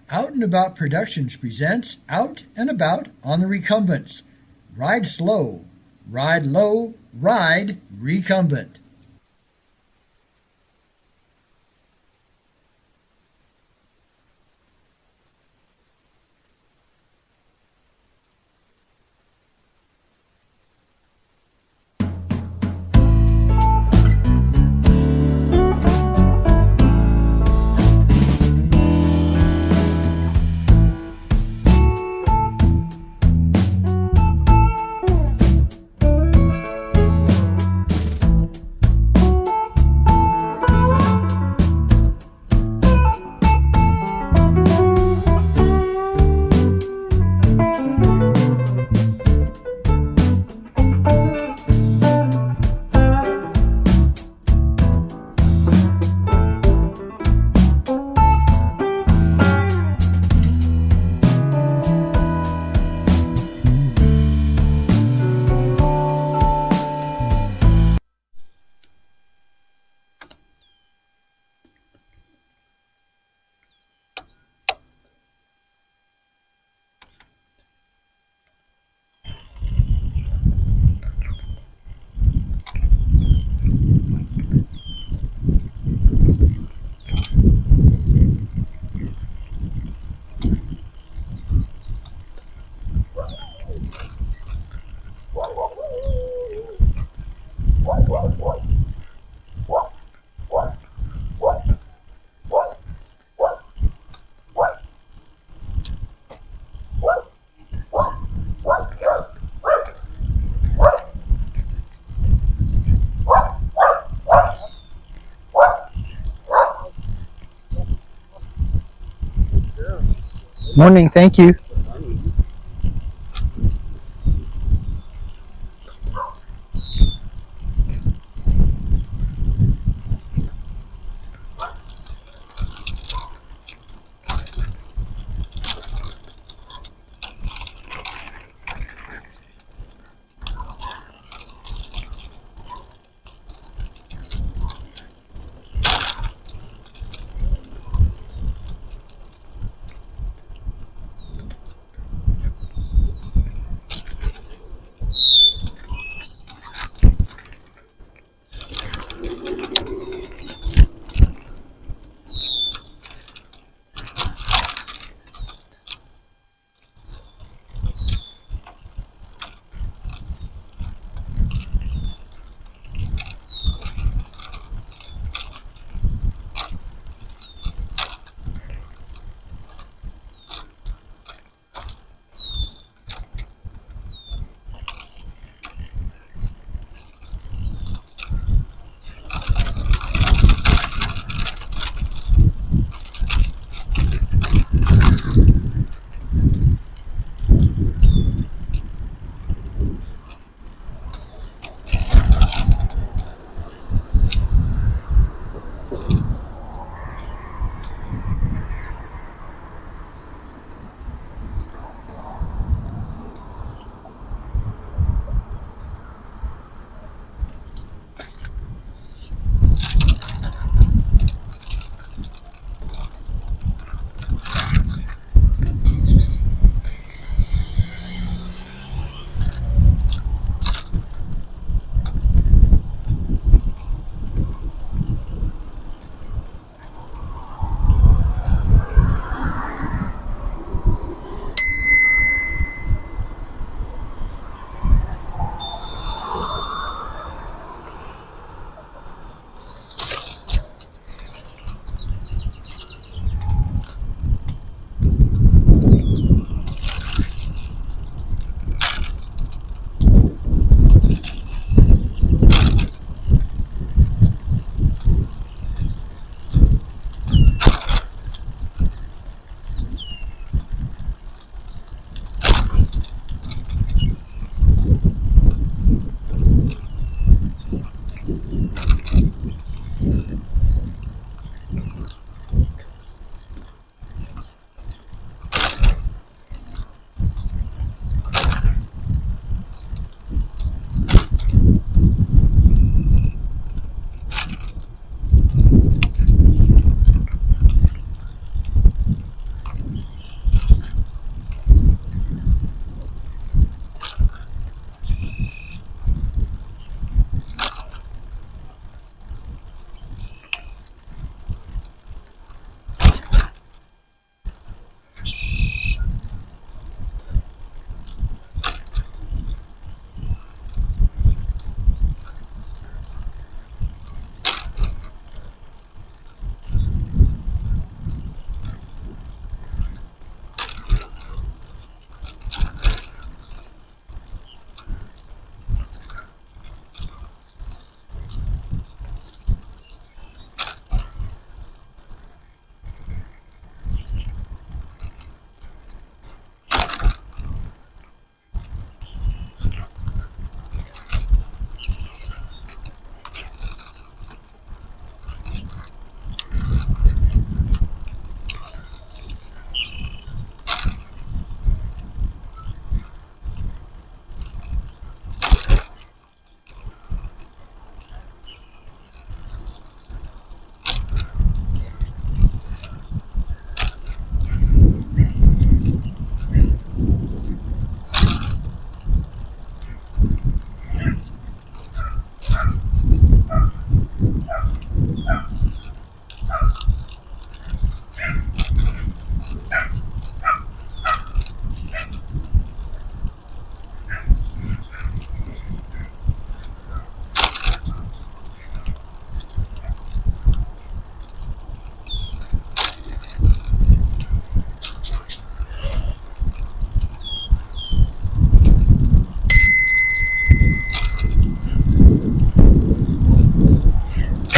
Out and About Productions presents Out and About on the Recumbents. Ride slow, ride low, ride recumbent. Morning, thank you.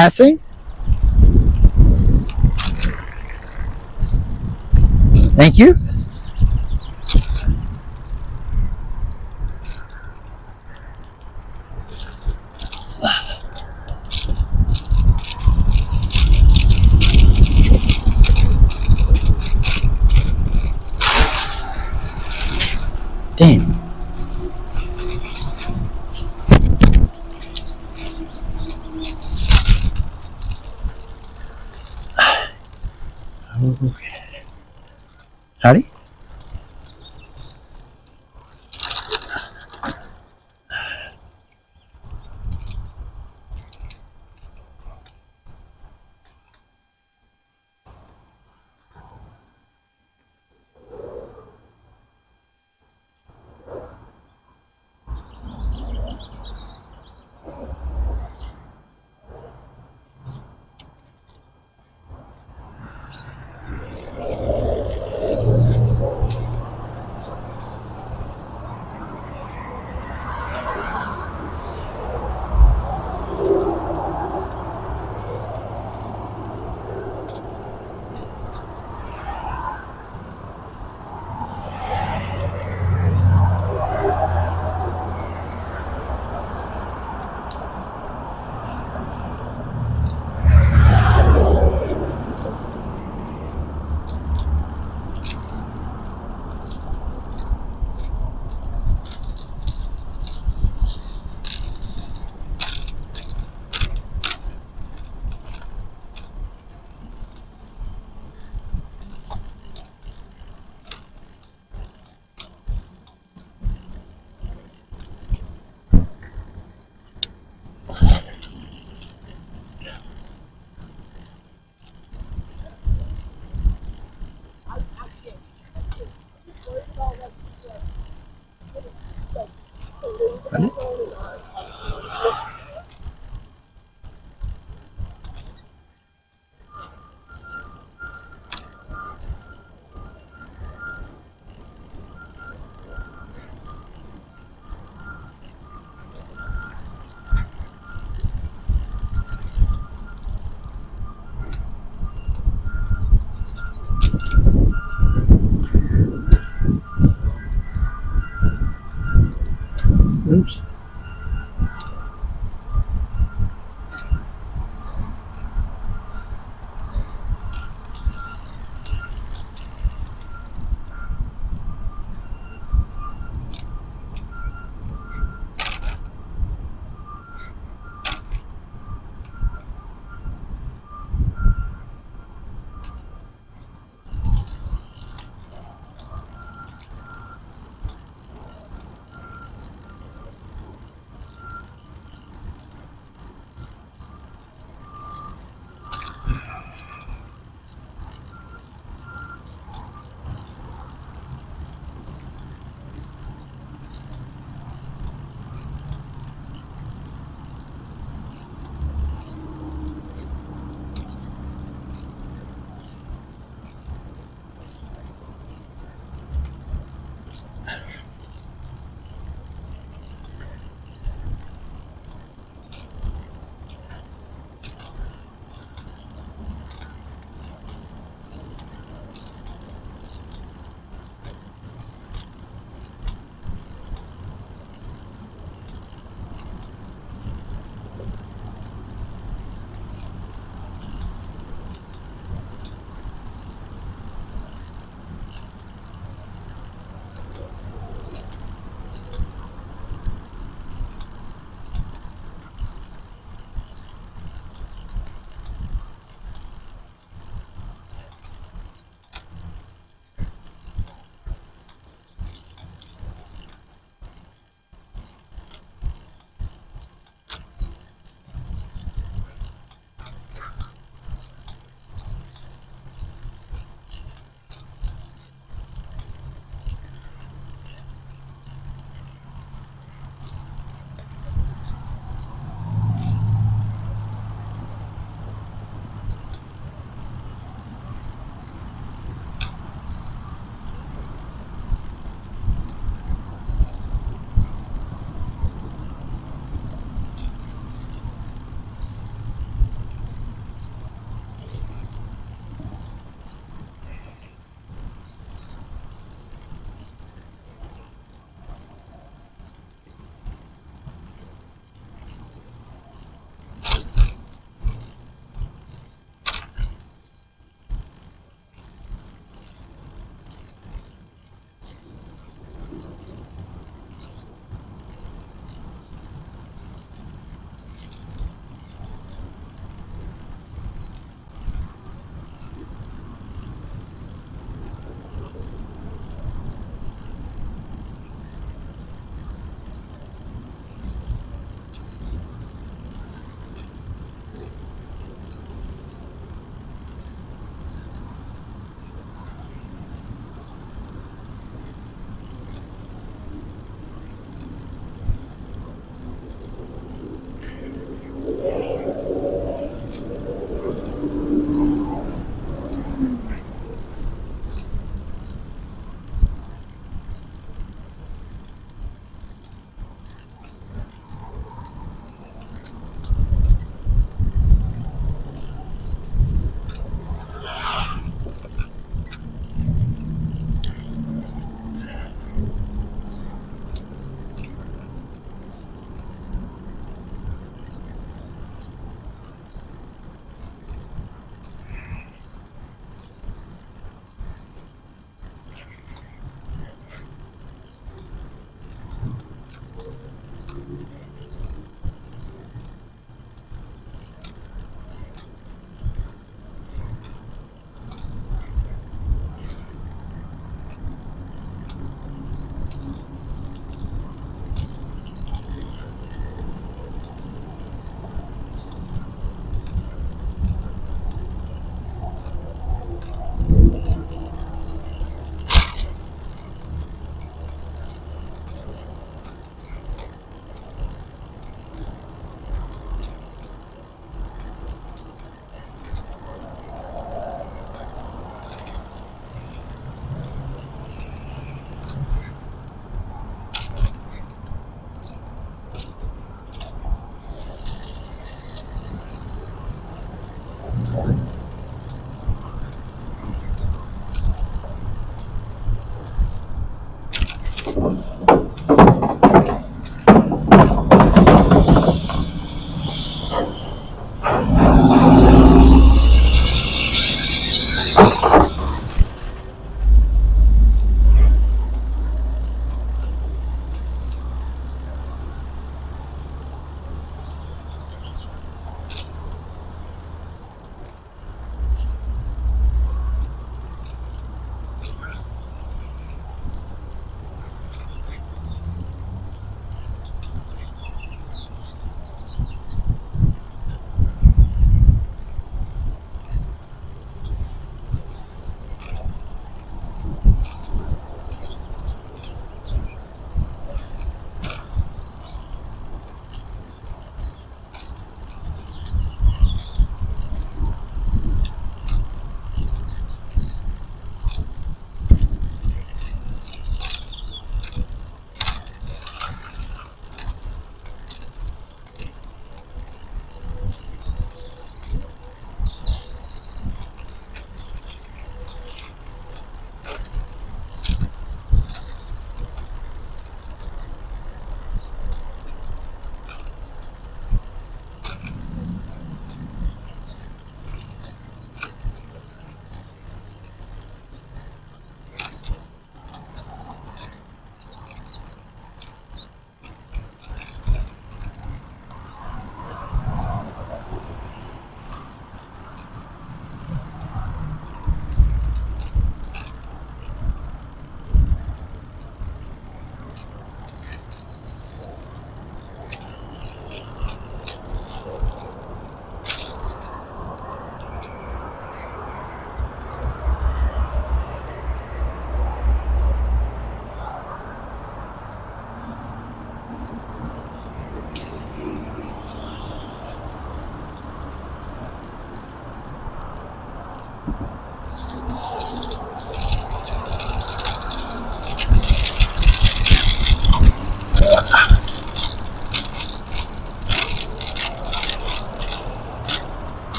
passing. Thank you. Damn. Howdy.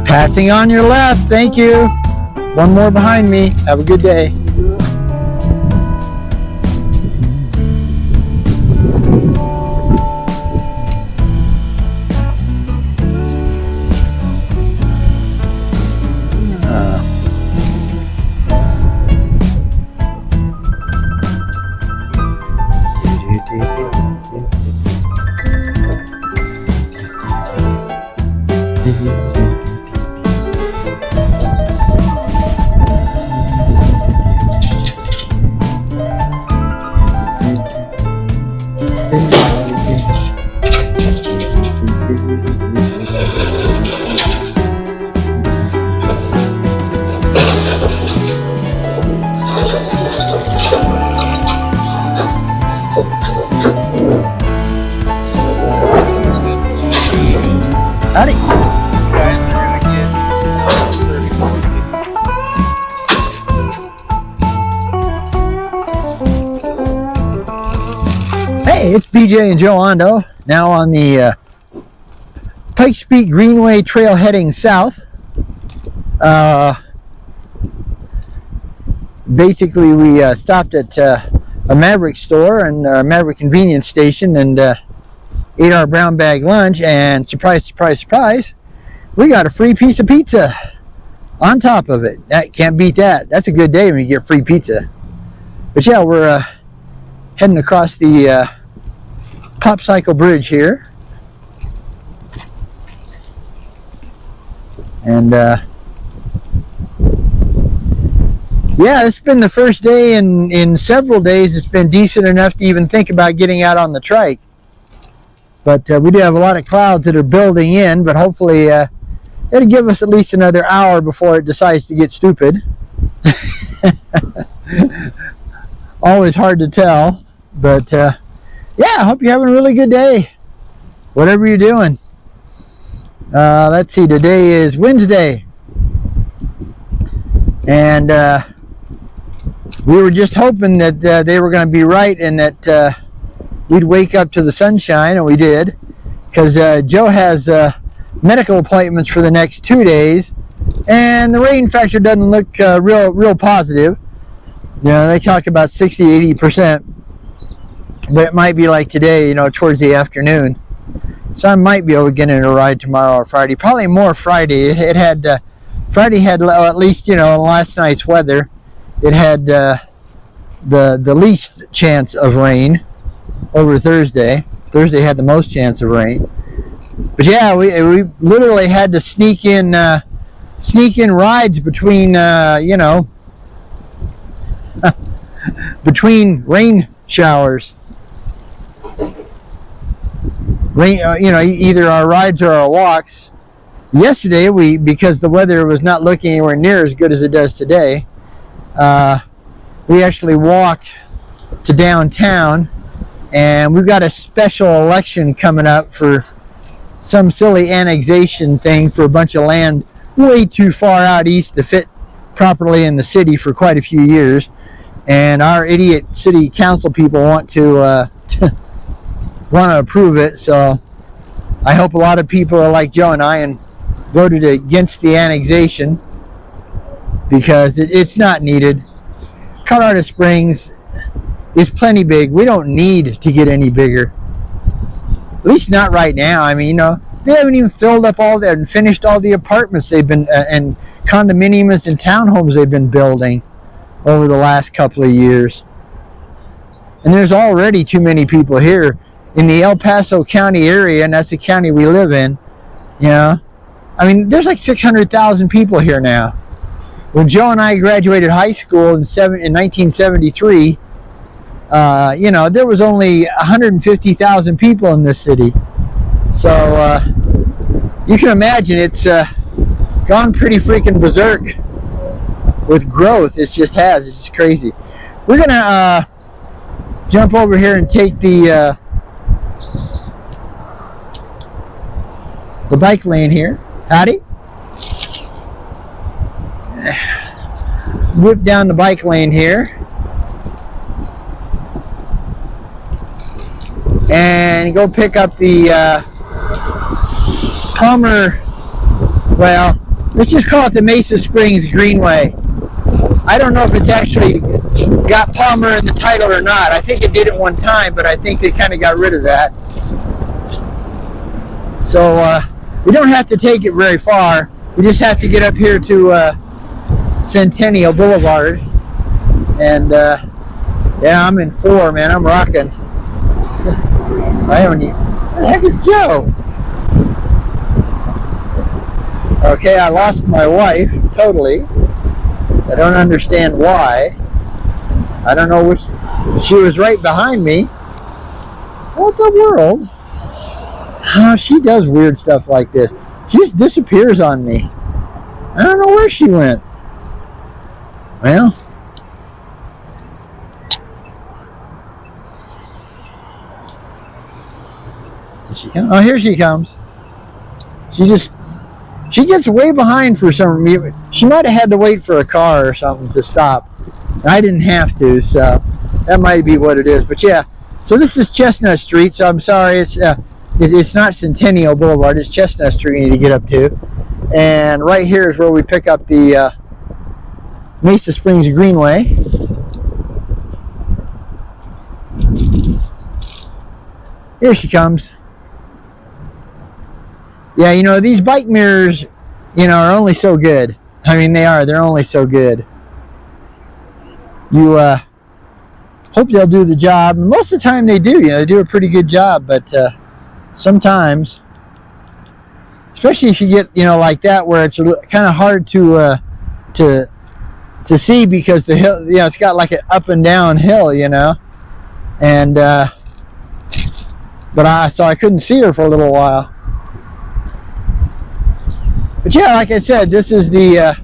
Passing on your left. Thank you. One more behind me. Have a good day. Howdy. Guys are gonna get 30. Hey, it's BJ and Joe Ondo, now on the Pikes Peak Greenway Trail heading south. Basically, we stopped at a Maverick store and a Maverick convenience station and ate our brown bag lunch, and surprise, surprise, surprise, we got a free piece of pizza on top of it. That can't beat that. That's a good day when you get free pizza. But yeah, we're heading across the Popsicle Bridge here. And yeah, it's been the first day in several days it's been decent enough to even think about getting out on the trike. But we do have a lot of clouds that are building in, but hopefully it'll give us at least another hour before it decides to get stupid. Always hard to tell, but yeah, I hope you're having a really good day, whatever you're doing. Let's see, today is Wednesday, and we were just hoping that they were going to be right and that we'd wake up to the sunshine, and we did, because Joe has medical appointments for the next 2 days, and the rain factor doesn't look real positive. You know, they talk about 60-80%, but it might be like today, you know, towards the afternoon. So I might be able to get in a ride tomorrow or Friday. Probably more Friday. It had Friday had, at least, you know, last night's weather, it had the least chance of rain over Thursday. Thursday had the most chance of rain. But yeah, we literally had to sneak in rides between you know, between rain showers. Rain, you know, either our rides or our walks. Yesterday, because the weather was not looking anywhere near as good as it does today, we actually walked to downtown, and we've got a special election coming up for some silly annexation thing for a bunch of land way too far out east to fit properly in the city for quite a few years, and our idiot city council people want to approve it. So I hope a lot of people are like Joe and I and voted against the annexation, because it's not needed. Colorado Springs is plenty big. We don't need to get any bigger, at least not right now. I mean, you know, they haven't even filled up all that and finished all the apartments they've been and condominiums and townhomes they've been building over the last couple of years. And there's already too many people here in the El Paso County area, and that's the county we live in. You know, I mean, there's like 600,000 people here now. When Joe and I graduated high school in 1973, you know, there was only 150,000 people in this city. So you can imagine it's gone pretty freaking berserk with growth. It just has. It's just crazy. We're gonna jump over here and take the bike lane here. Howdy. Whip down the bike lane here, and go pick up the Palmer, well, let's just call it the Mesa Springs Greenway. I don't know if it's actually got Palmer in the title or not. I think it did at one time, but I think they kind of got rid of that. So we don't have to take it very far. We just have to get up here to Centennial Boulevard, and yeah, I'm in 4, man. I'm rocking. I haven't even. Where the heck is Joe? Okay, I lost my wife totally. I don't understand why. I don't know which. She was right behind me. What the world? Oh, she does weird stuff like this. She just disappears on me. I don't know where she went. Well, did she come? Oh, here she comes. She gets way behind for some reason. She might have had to wait for a car or something to stop. I didn't have to, so that might be what it is. But yeah, so this is Chestnut Street. So I'm sorry, it's not Centennial Boulevard. It's Chestnut Street you need to get up to. And right here is where we pick up the Mesa Springs Greenway. Here she comes. Yeah, you know, these bike mirrors, you know, are only so good. I mean, they're only so good. You hope they'll do the job. And most of the time they do, you know, they do a pretty good job, but sometimes, especially if you get, you know, like that where it's kind of hard to see because the hill, you know, it's got like an up and down hill, you know, and so I couldn't see her for a little while. But yeah, like I said, this is the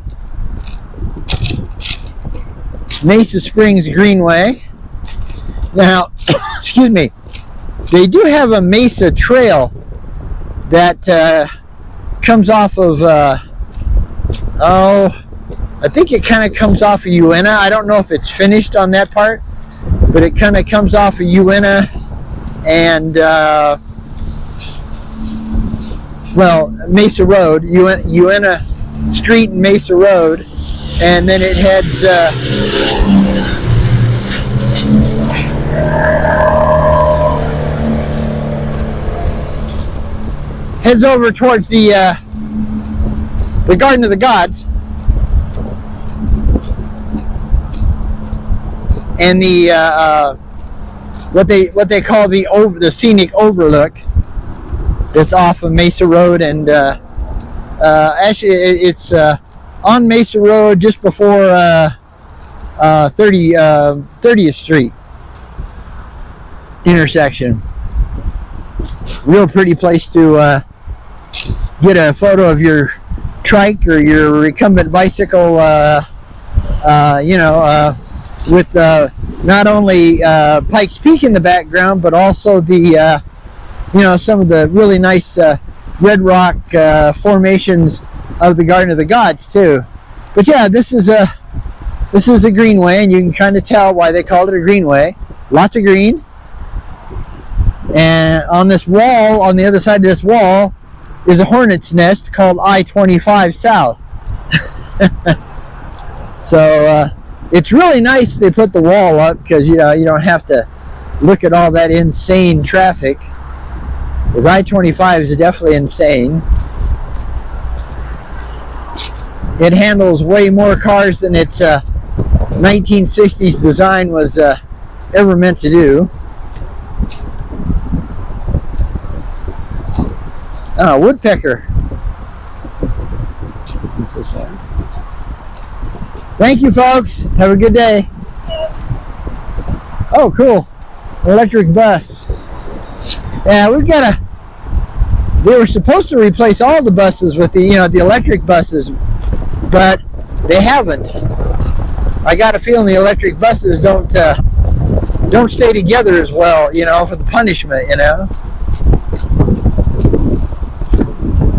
Mesa Springs Greenway. Now, excuse me, they do have a Mesa Trail that comes off of, I think it kind of comes off of Uena. I don't know if it's finished on that part, but it kind of comes off of Uena and, well, Mesa Road, Uena Street and Mesa Road, and then it heads over towards the Garden of the Gods and the what they call the scenic overlook that's off of Mesa Road, and actually it's on Mesa Road just before 30th Street intersection. Real pretty place to get a photo of your trike or your recumbent bicycle, you know, with not only Pikes Peak in the background, but also the you know, some of the really nice red rock formations of the Garden of the Gods too. But yeah, this is a greenway, and you can kind of tell why they called it a greenway. Lots of green, and on this wall, on the other side of this wall, is a hornet's nest called I-25 South. So it's really nice they put the wall up, because you know, you don't have to look at all that insane traffic. Because I-25 is definitely insane. It handles way more cars than its 1960s design was ever meant to do. Oh, woodpecker. What's this one? Thank you, folks. Have a good day. Oh, cool. Electric bus. Yeah, we've got they were supposed to replace all the buses with the, you know, the electric buses, but they haven't. I got a feeling the electric buses don't stay together as well, you know, for the punishment, you know.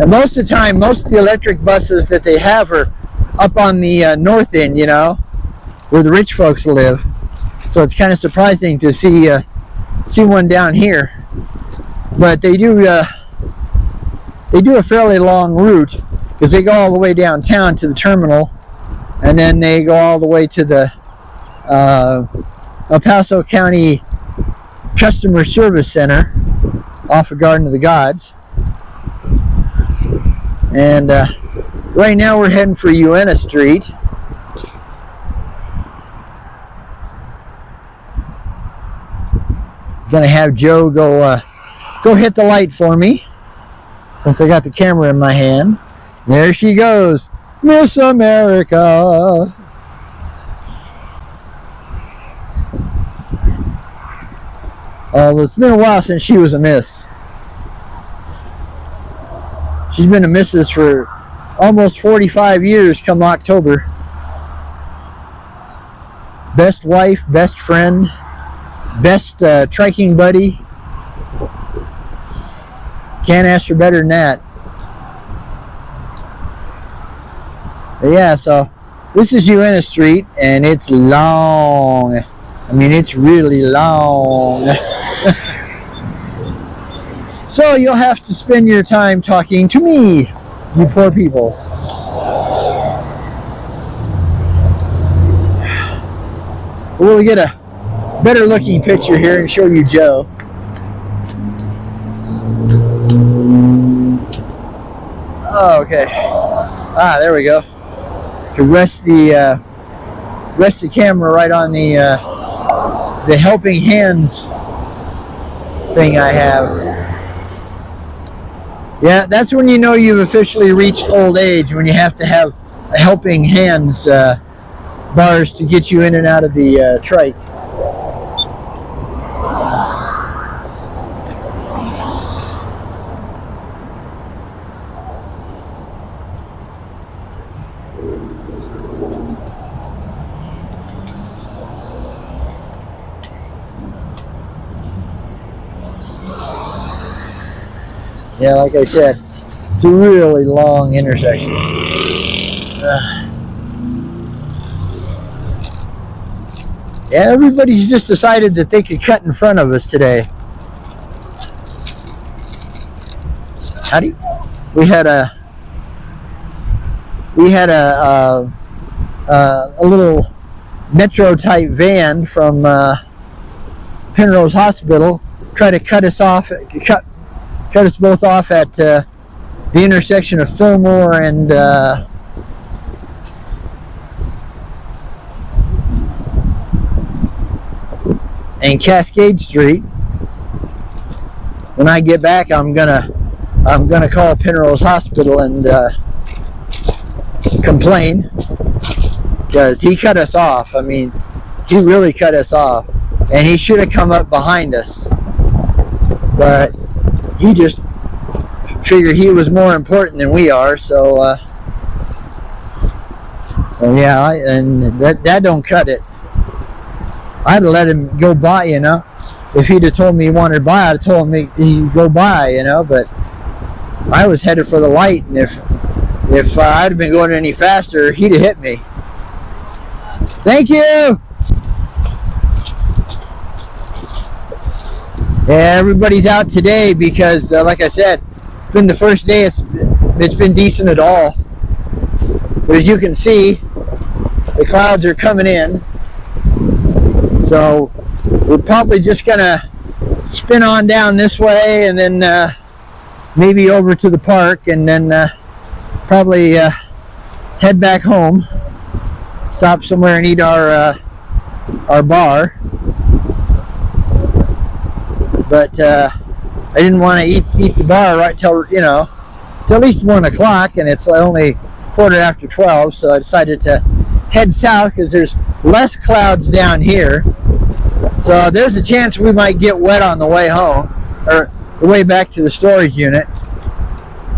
And most of the time, most of the electric buses that they have are up on the north end, you know, where the rich folks live. So it's kind of surprising to see one down here. But they do a fairly long route, because they go all the way downtown to the terminal, and then they go all the way to the El Paso County Customer Service Center off of Garden of the Gods. And right now we're heading for Uena Street. Gonna have Joe go hit the light for me, since I got the camera in my hand. There she goes, Miss America. Oh, it's been a while since she was a miss. She's been a missus for almost 45 years come October. Best wife, best friend, best triking buddy. Can't ask for better than that. But yeah, so this is Uena Street, and it's long. I mean, it's really long. So you'll have to spend your time talking to me, you poor people. We'll get a better looking picture here and show you Joe. Oh, okay. Ah, there we go. To rest the camera right on the helping hands thing I have. Yeah, that's when you know you've officially reached old age, when you have to have a helping hands bars to get you in and out of the trike. Yeah, like I said, it's a really long intersection. Yeah, everybody's just decided that they could cut in front of us today. Howdy. We had a little metro type van from Penrose Hospital try to cut us both off at the intersection of Fillmore and Cascade Street. When I get back, I'm gonna call Penrose Hospital and complain, because he cut us off. I mean, he really cut us off, and he should have come up behind us, but he just figured he was more important than we are. So yeah, and that don't cut it. I'd have let him go by, you know. If he'd have told me he wanted by, I'd have told him he'd go by, you know. But I was headed for the light, and if I'd have been going any faster, he'd have hit me. Thank you. Yeah, everybody's out today because, like I said, it's been the first day it's been decent at all. But as you can see, the clouds are coming in. So we're probably just gonna spin on down this way, and then maybe over to the park, and then probably head back home. Stop somewhere and eat our bar. But I didn't want to eat the bar right till at least 1 o'clock, and it's only 12:15. So I decided to head south because there's less clouds down here. So there's a chance we might get wet on the way home, or the way back to the storage unit.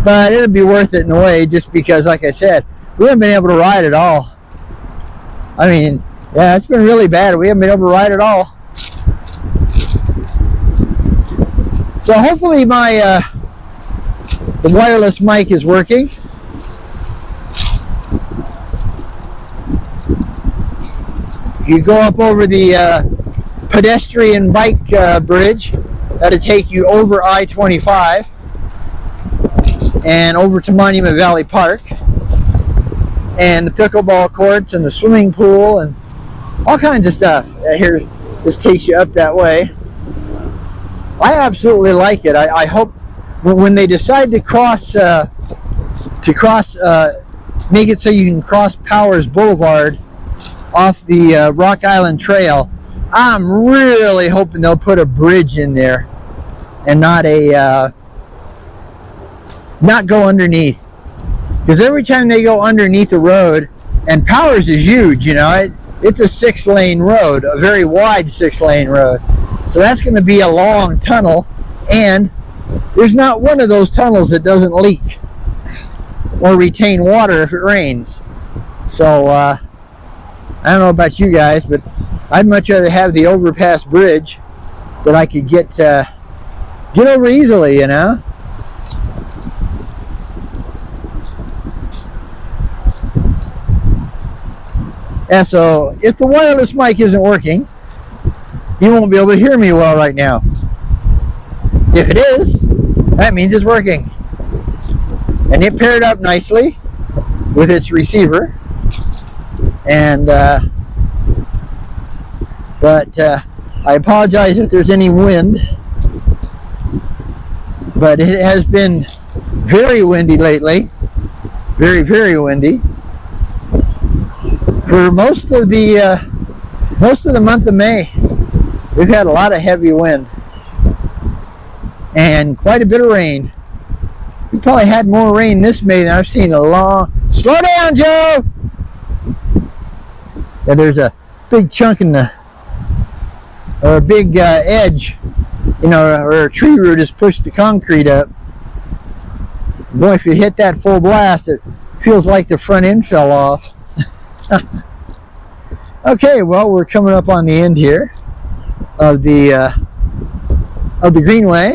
But it'll be worth it in a way, just because, like I said, we haven't been able to ride at all. I mean, yeah, it's been really bad. We haven't been able to ride at all. So hopefully the wireless mic is working. You go up over the pedestrian bike bridge. That'll take you over I-25 and over to Monument Valley Park, and the pickleball courts and the swimming pool and all kinds of stuff. Here, this takes you up that way. I absolutely like it. I hope when they decide to make it so you can cross Powers Boulevard off the Rock Island Trail, I'm really hoping they'll put a bridge in there and not go underneath. Because every time they go underneath the road, and Powers is huge, you know, it's a 6-lane road, a very wide 6-lane road. So that's going to be a long tunnel, and there's not one of those tunnels that doesn't leak or retain water if it rains. So I don't know about you guys, but I'd much rather have the overpass bridge that I could get over easily, you know. And so if the wireless mic isn't working, you won't be able to hear me well right now. If it is, that means it's working. And it paired up nicely with its receiver. And but I apologize if there's any wind, but it has been very windy lately, very windy. For most of the month of May, we've had a lot of heavy wind and quite a bit of rain. We probably had more rain this May than I've seen in a long. Slow down, Joe. Yeah, there's a big chunk in the, or a big edge, you know, or a tree root has pushed the concrete up. Boy, if you hit that full blast, it feels like the front end fell off. Okay, well, we're coming up on the end here of the greenway.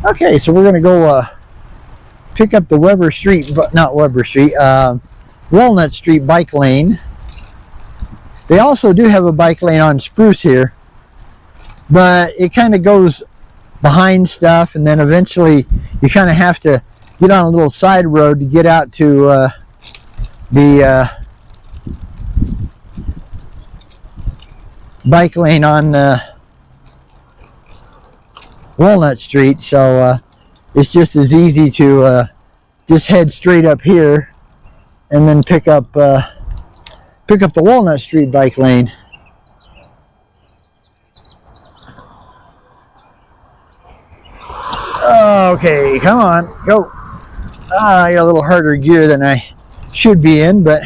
Okay, so we're going to go pick up the Walnut Street bike lane. They also do have a bike lane on Spruce here, but it kind of goes behind stuff, and then eventually you kind of have to get on a little side road to get out to the bike lane on Walnut Street, so it's just as easy to just head straight up here and then pick up the Walnut Street bike lane. Okay, come on, go. I got a little harder gear than I should be in, but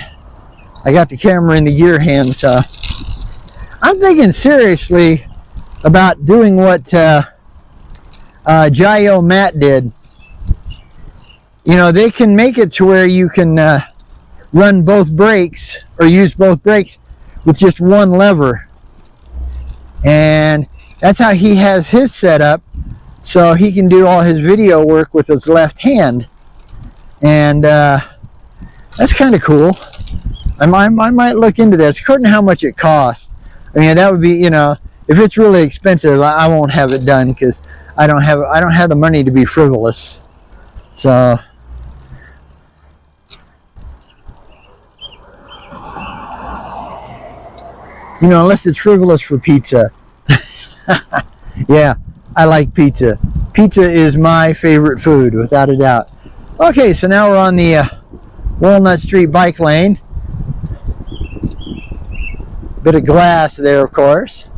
I got the camera in the gear hand, so I'm thinking seriously about doing what Jayo Matt did. You know, they can make it to where you can run both brakes or use both brakes with just one lever, and that's how he has his setup, so he can do all his video work with his left hand. And that's kind of cool. I might look into this according to how much it costs. I mean, that would be, you know, if it's really expensive, I won't have it done because I don't have the money to be frivolous. So you know, unless it's frivolous for pizza. Yeah, I like pizza. Pizza is my favorite food, without a doubt. Okay, so now we're on the Walnut Street bike lane. Bit of glass there, of course.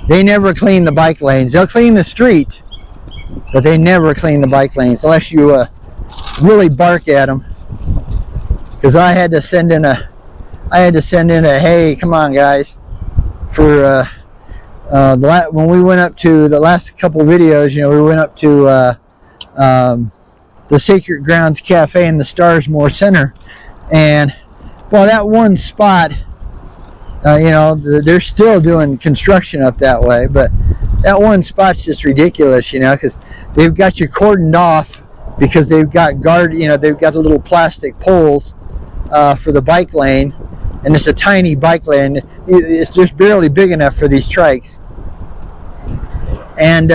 They never clean the bike lanes. They'll clean the street, but they never clean the bike lanes unless you really bark at them. Because I had to send in a hey, come on guys, for when we went up to the last couple of videos. You know, we went up to the Sacred Grounds Cafe in the Starsmore Center, and well, that one spot, you know, they're still doing construction up that way, but that one spot's just ridiculous, you know, because they've got you cordoned off because they've got they've got the little plastic poles for the bike lane, and it's a tiny bike lane. It's just barely big enough for these trikes, and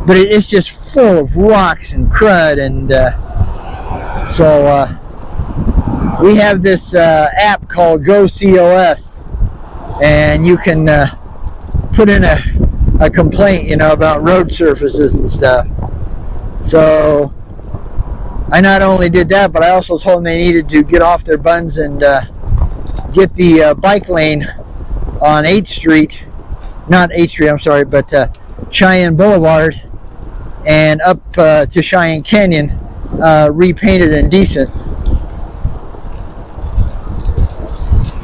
but it's just full of rocks and crud, and so we have this app called GoCOS, and you can put in a complaint, you know, about road surfaces and stuff. So I not only did that, but I also told them they needed to get off their buns and get the bike lane on 8th Street, not 8th Street, I'm sorry, but Cheyenne Boulevard and up to Cheyenne Canyon repainted and decent.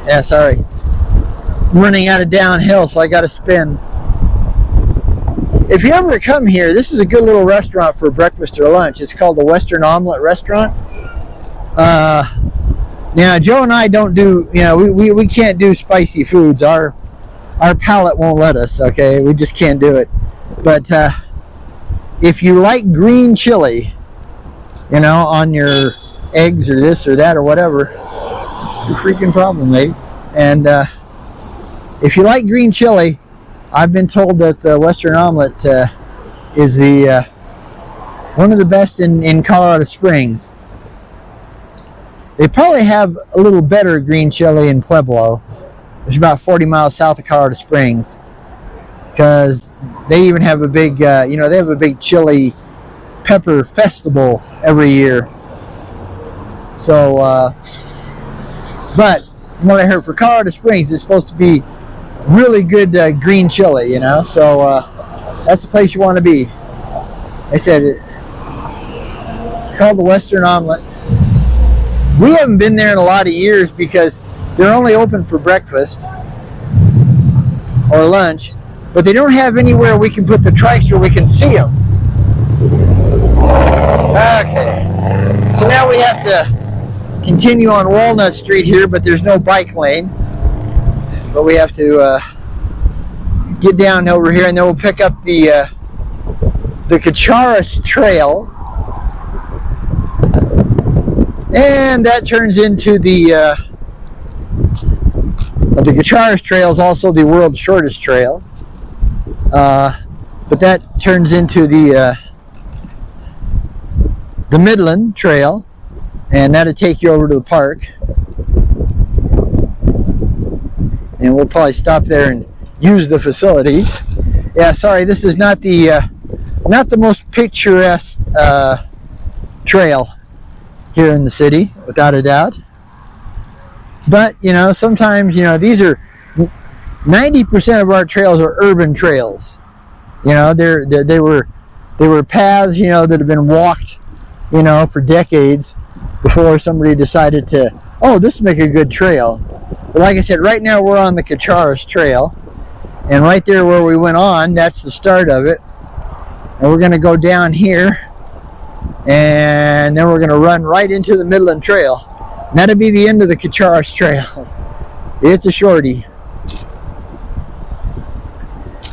Yeah, sorry. Running out of downhill, so I got to spin. If you ever come here, this is a good little restaurant for breakfast or lunch. It's called the Western Omelet Restaurant. Now, Joe and I don't do, we can't do spicy foods. Our palate won't let us, okay? We just can't do it. But if you like green chili, on your eggs or this or that or whatever, your freaking problem, lady. And if you like green chili, I've been told that the Western Omelet is the one of the best in Colorado Springs. They probably have a little better green chili in Pueblo. It's about 40 miles south of Colorado Springs, because they even have a big, they have a big chili pepper festival every year. So, but what I heard for Colorado Springs, it's supposed to be really good green chili, so that's the place you want to be. I said it's called the Western Omelet. We haven't been there in a lot of years because they're only open for breakfast or lunch, but they don't have anywhere we can put the trikes where we can see them. Okay, so now we have to continue on Walnut Street here, but there's no bike lane. But we have to get down over here, and then we'll pick up the Cacharis Trail, and that turns into the Cacharis Trail is also the world's shortest trail, but that turns into the Midland Trail, and that'll take you over to the park. And we'll probably stop there and use the facilities. Yeah, sorry, this is not the most picturesque trail here in the city, without a doubt. But sometimes these are 90% of our trails are urban trails. They were paths that have been walked for decades before somebody decided to, this will make a good trail. But like I said, right now we're on the Cacharis Trail, and right there where we went on, that's the start of it. And we're going to go down here, and then we're going to run right into the Midland Trail. And that'll be the end of the Cacharis Trail. It's a shorty.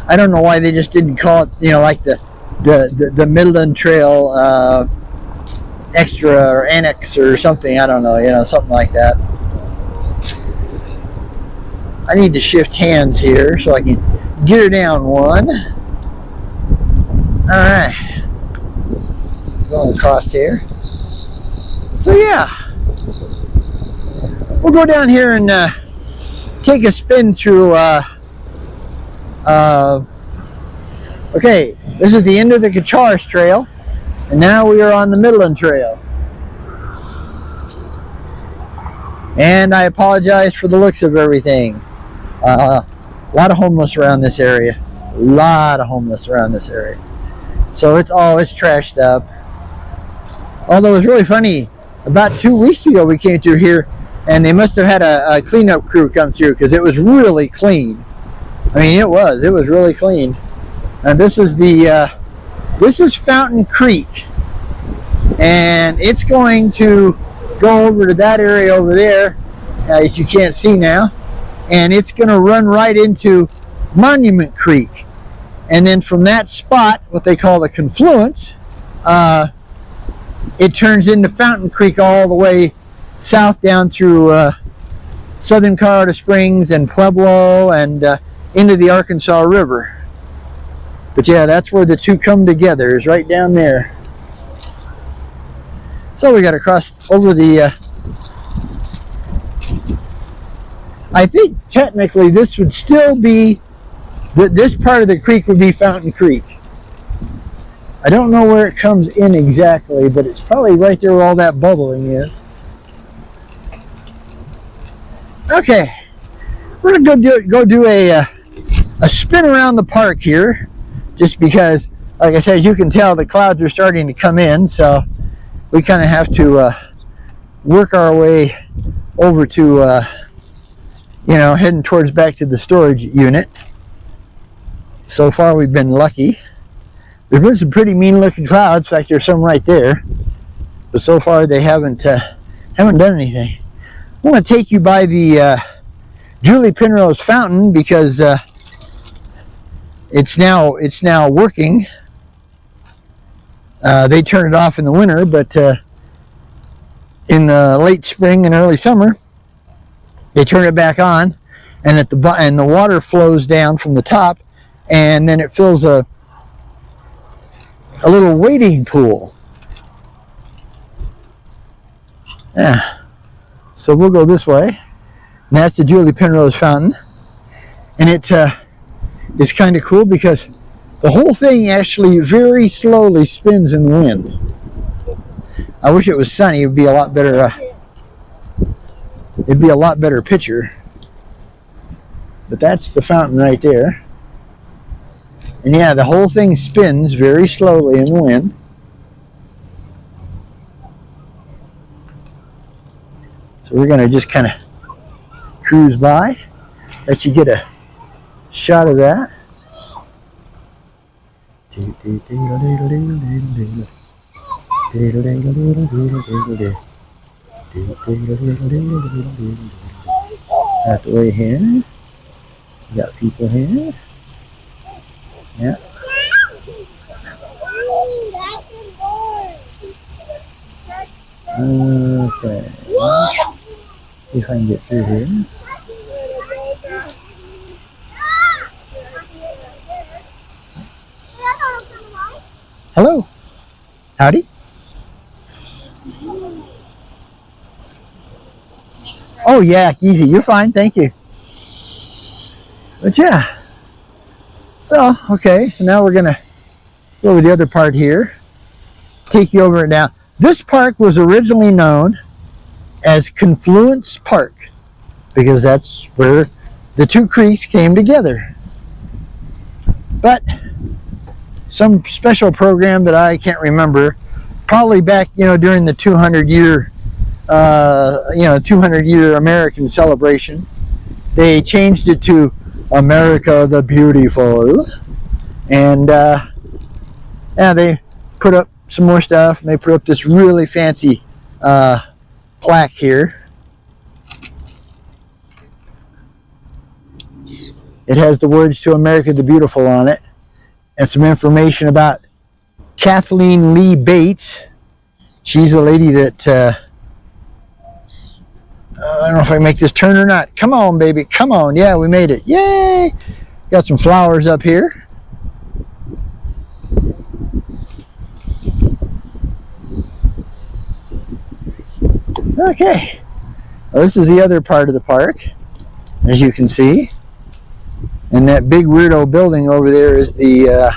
I don't know why they just didn't call it, like the Midland Trail Extra or Annex or something. I don't know, something like that. I need to shift hands here so I can gear down one. Alright. Going across here. So yeah. We'll go down here and take a spin through okay, this is the end of the Cacharis Trail, and now we are on the Midland Trail. And I apologize for the looks of everything. A lot of homeless around this area. So it's trashed up. Although it's really funny, about 2 weeks ago we came through here, and they must have had a cleanup crew come through, because it was really clean. I mean, it was really clean. And this is Fountain Creek, and it's going to go over to that area over there, as you can't see now, and it's going to run right into Monument Creek, and then from that spot, what they call the confluence, it turns into Fountain Creek all the way south down through southern Colorado Springs and Pueblo and into the Arkansas River. But yeah, that's where the two come together, is right down there. So we got to cross over the I think technically this would still be, this part of the creek would be Fountain Creek. I don't know where it comes in exactly, but it's probably right there where all that bubbling is. Okay, we're gonna go do a spin around the park here, just because, like I said, as you can tell, the clouds are starting to come in, so we kind of have to work our way over to you know, heading towards back to the storage unit. So far we've been lucky. There's been some pretty mean looking clouds. In fact, there's some right there. But so far they haven't done anything. I want to take you by the Julie Penrose fountain because it's now working. They turn it off in the winter, but in the late spring and early summer, they turn it back on, and the water flows down from the top, and then it fills a little wading pool. Yeah. So we'll go this way, and that's the Julie Penrose fountain, and it is kind of cool because the whole thing actually very slowly spins in the wind. I wish it was sunny. It'd be a lot better. It'd be a lot better picture. But that's the fountain right there. And yeah, the whole thing spins very slowly in the wind. So we're going to just kind of cruise by, let you get a shot of that. Out the way here. We got people here. Yeah. Okay. See if I can get through here. Hello. Howdy. Oh yeah, easy. You're fine. Thank you. But yeah. So, okay. So now we're going to go over the other part here. Take you over it now. This park was originally known as Confluence Park because that's where the two creeks came together. But some special program that I can't remember, probably back, during the 200-year 200-year American celebration, they changed it to America the Beautiful, and yeah, they put up some more stuff, and they put up this really fancy plaque here. It has the words "To America the Beautiful" on it, and some information about Kathleen Lee Bates. She's a lady that I don't know if I can make this turn or not. Come on, baby. Come on. Yeah, we made it. Yay! Got some flowers up here. Okay. Well, this is the other part of the park, as you can see. And that big weirdo building over there is the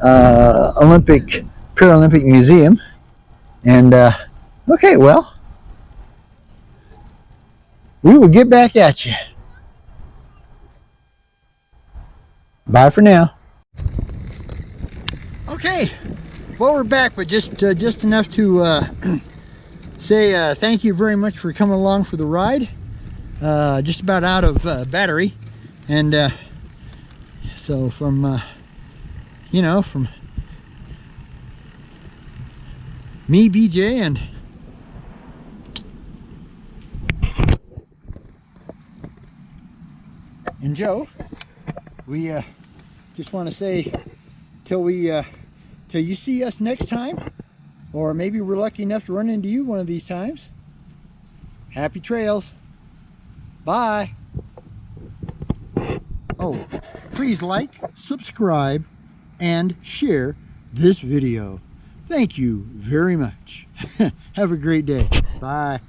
Paralympic Museum. And, okay, well, we will get back at you. Bye for now. Okay, well, we're back, but just enough to say thank you very much for coming along for the ride. Just about out of battery, and so from from me, BJ, and Joe, we just want to say till you see us next time, or maybe we're lucky enough to run into you one of these times. Happy trails. Bye. Oh, please like, subscribe, and share this video. Thank you very much. Have a great day. Bye.